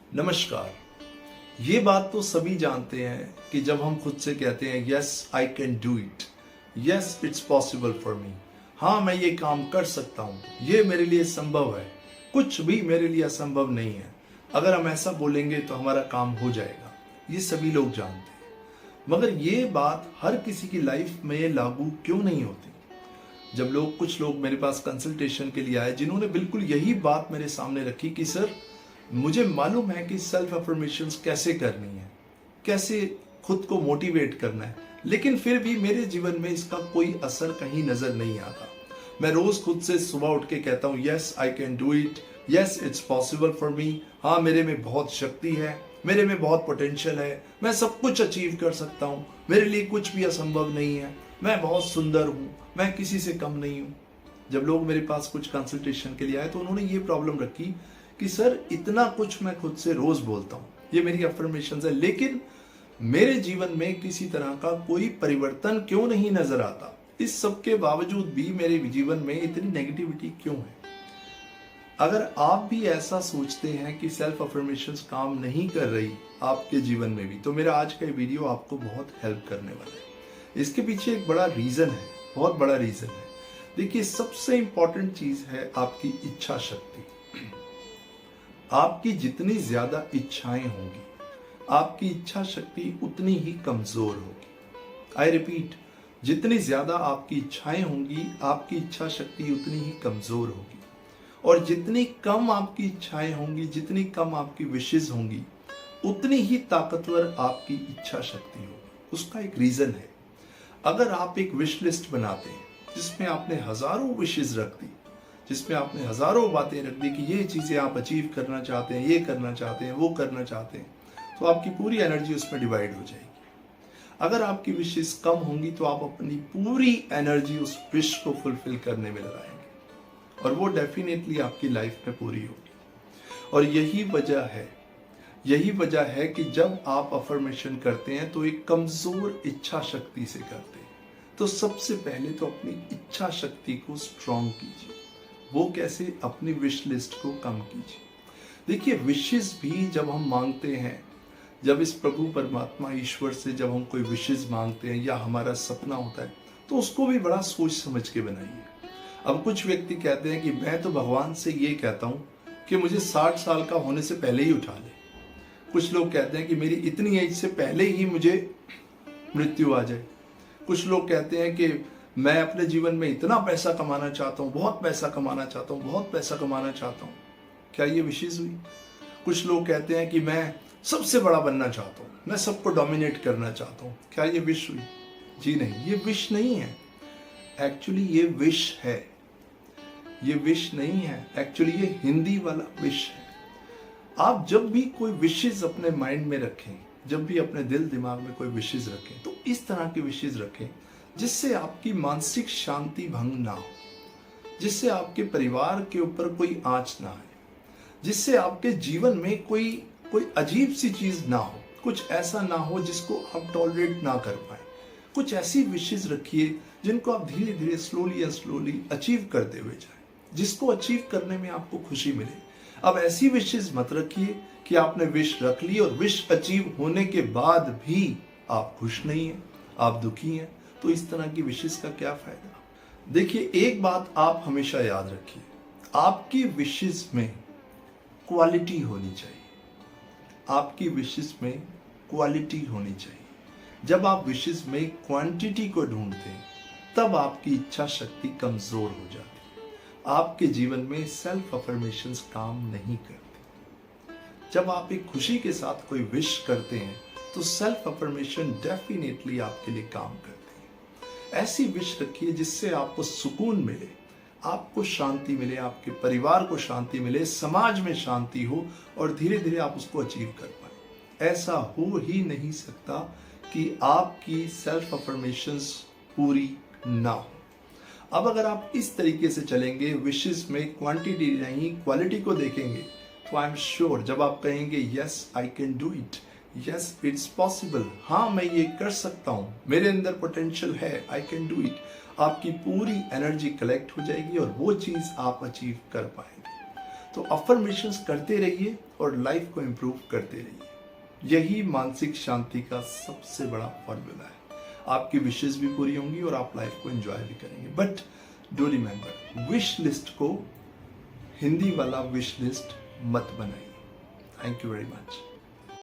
नमस्कार। ये बात तो सभी जानते हैं कि जब हम खुद से कहते हैं yes I can do it, yes it's possible for me, हाँ मैं ये काम कर सकता हूँ, ये मेरे लिए संभव है, कुछ भी मेरे लिए असंभव नहीं है। अगर हम ऐसा बोलेंगे तो हमारा काम हो जाएगा, ये सभी लोग जानते हैं। मगर ये बात हर किसी की लाइफ में लागू क्यों नहीं होती? जब कुछ लोग मेरे पास कंसल्टेशन के लिए आए जिन्होंने बिल्कुल यही बात मेरे सामने रखी कि सर मुझे मालूम है कि सेल्फ अफर्मेशंस कैसे करनी है, कैसे खुद को मोटिवेट करना है, लेकिन फिर भी मेरे जीवन में इसका कोई असर कहीं नजर नहीं आता। मैं रोज खुद से सुबह उठ के कहता हूँ yes I can do it, yes it's possible for me, हाँ मेरे में बहुत शक्ति है, मेरे में बहुत पोटेंशियल है, मैं सब कुछ अचीव कर सकता हूँ, मेरे लिए कुछ भी असंभव नहीं है, मैं बहुत सुंदर हूँ, मैं किसी से कम नहीं हूँ। जब लोग मेरे पास कुछ कंसल्टेशन के लिए आए तो उन्होंने ये प्रॉब्लम रखी कि सर इतना कुछ मैं खुद से रोज बोलता हूँ, ये मेरी अफर्मेशंस है, लेकिन मेरे जीवन में किसी तरह का कोई परिवर्तन क्यों नहीं नजर आता? इस सब के बावजूद भी मेरे जीवन में इतनी नेगेटिविटी क्यों है? अगर आप भी ऐसा सोचते हैं कि सेल्फ अफर्मेशंस काम नहीं कर रही आपके जीवन में भी, तो मेरा आज का वीडियो आपको बहुत हेल्प करने वाला है। इसके पीछे एक बड़ा रीजन है, बहुत बड़ा रीजन है। देखिए, सबसे इंपॉर्टेंट चीज है आपकी इच्छा शक्ति। आपकी जितनी ज्यादा इच्छाएं होंगी, आपकी इच्छा शक्ति उतनी ही कमजोर होगी। आई रिपीट, जितनी ज्यादा आपकी इच्छाएं होंगी, आपकी इच्छा शक्ति उतनी ही कमजोर होगी। और जितनी कम आपकी इच्छाएं होंगी, जितनी कम आपकी विशेष होंगी, उतनी ही ताकतवर आपकी इच्छा शक्ति होगी। उसका एक रीजन है। अगर आप एक विश लिस्ट बनाते हैं जिसमें आपने हजारों विशेष रख दी, जिसमें आपने हजारों बातें रख दी कि ये चीजें आप अचीव करना चाहते हैं, ये करना चाहते हैं, वो करना चाहते हैं, तो आपकी पूरी एनर्जी उसमें डिवाइड हो जाएगी। अगर आपकी विशेष कम होंगी तो आप अपनी पूरी एनर्जी उस विश को फुलफिल करने में लगाएंगे और वो डेफिनेटली आपकी लाइफ में पूरी होगी। और यही वजह है कि जब आप अफर्मेशन करते हैं तो एक कमजोर इच्छा शक्ति से करते हैं। तो सबसे पहले तो अपनी इच्छा शक्ति को स्ट्रॉन्ग कीजिए। वो कैसे? अपनी विश लिस्ट को कम कीजिए। देखिए, विशेष भी जब हम मांगते हैं, जब इस प्रभु परमात्मा ईश्वर से जब हम कोई विशेष मांगते हैं या हमारा सपना होता है, तो उसको भी बड़ा सोच समझ के बनाइए। अब कुछ व्यक्ति कहते हैं कि मैं तो भगवान से ये कहता हूं कि मुझे 60 साल का होने से पहले ही उठा ले। कुछ लोग कहते हैं कि मेरी इतनी एज से पहले ही मुझे मृत्यु आ जाए। कुछ लोग कहते हैं कि मैं अपने जीवन में इतना पैसा कमाना चाहता हूँ, बहुत पैसा कमाना चाहता हूँ, बहुत पैसा कमाना चाहता हूँ। क्या ये विशेष हुई? कुछ लोग कहते हैं कि मैं सबसे बड़ा बनना चाहता हूँ, मैं सबको डोमिनेट करना चाहता हूँ। क्या ये विश हुई? जी नहीं, ये विश नहीं है। एक्चुअली ये विश है, ये विश नहीं है। एक्चुअली ये हिंदी वाला विश है। आप जब भी कोई विशेष अपने माइंड में रखें, जब भी अपने दिल दिमाग में कोई विशेष रखें, तो इस तरह की विशेष रखें जिससे आपकी मानसिक शांति भंग ना हो, जिससे आपके परिवार के ऊपर कोई आंच ना आए, जिससे आपके जीवन में कोई अजीब सी चीज ना हो, कुछ ऐसा ना हो जिसको आप टॉलरेट ना कर पाए। कुछ ऐसी विशेष रखिए जिनको आप धीरे धीरे स्लोली अचीव करते हुए जाए, जिसको अचीव करने में आपको खुशी मिले। अब ऐसी विशेष मत रखिए कि आपने विश रख ली और विश अचीव होने के बाद भी आप खुश नहीं हैं, आप दुखी हैं। तो इस तरह की विशेष का क्या फायदा? देखिए, एक बात आप हमेशा याद रखिए, आपकी विशेष में क्वालिटी होनी चाहिए। आपकी विशेष में क्वालिटी होनी चाहिए। जब आप विशेष में क्वांटिटी को ढूंढते हैं, तब आपकी इच्छा शक्ति कमजोर हो जाती है। आपके जीवन में सेल्फ अफर्मेशंस काम नहीं करते। जब आप एक खुशी के साथ कोई विश करते हैं तो सेल्फ अफर्मेशन डेफिनेटली आपके लिए काम करती है। ऐसी विश रखिए जिससे आपको सुकून मिले, आपको शांति मिले, आपके परिवार को शांति मिले, समाज में शांति हो और धीरे धीरे आप उसको अचीव कर पाए। ऐसा हो ही नहीं सकता कि आपकी सेल्फ अफर्मेशंस पूरी ना हो। अब अगर आप इस तरीके से चलेंगे, विशेष में क्वांटिटी नहीं क्वालिटी को देखेंगे, तो आई एम श्योर जब आप कहेंगे yes I can do it, yes it's possible, हाँ मैं ये कर सकता हूँ, मेरे अंदर पोटेंशियल है, आई कैन डू इट, आपकी पूरी एनर्जी कलेक्ट हो जाएगी और वो चीज आप अचीव कर पाएंगे। तो अफर्मेशंस करते रहिए और लाइफ को इम्प्रूव करते रहिए। यही मानसिक शांति का सबसे बड़ा फॉर्मूला है। आपकी विशेष भी पूरी होंगी और आप लाइफ को एंजॉय भी करेंगे। But do remember, wish list को हिंदी वाला विश लिस्ट मत बनाइए। Thank you very much.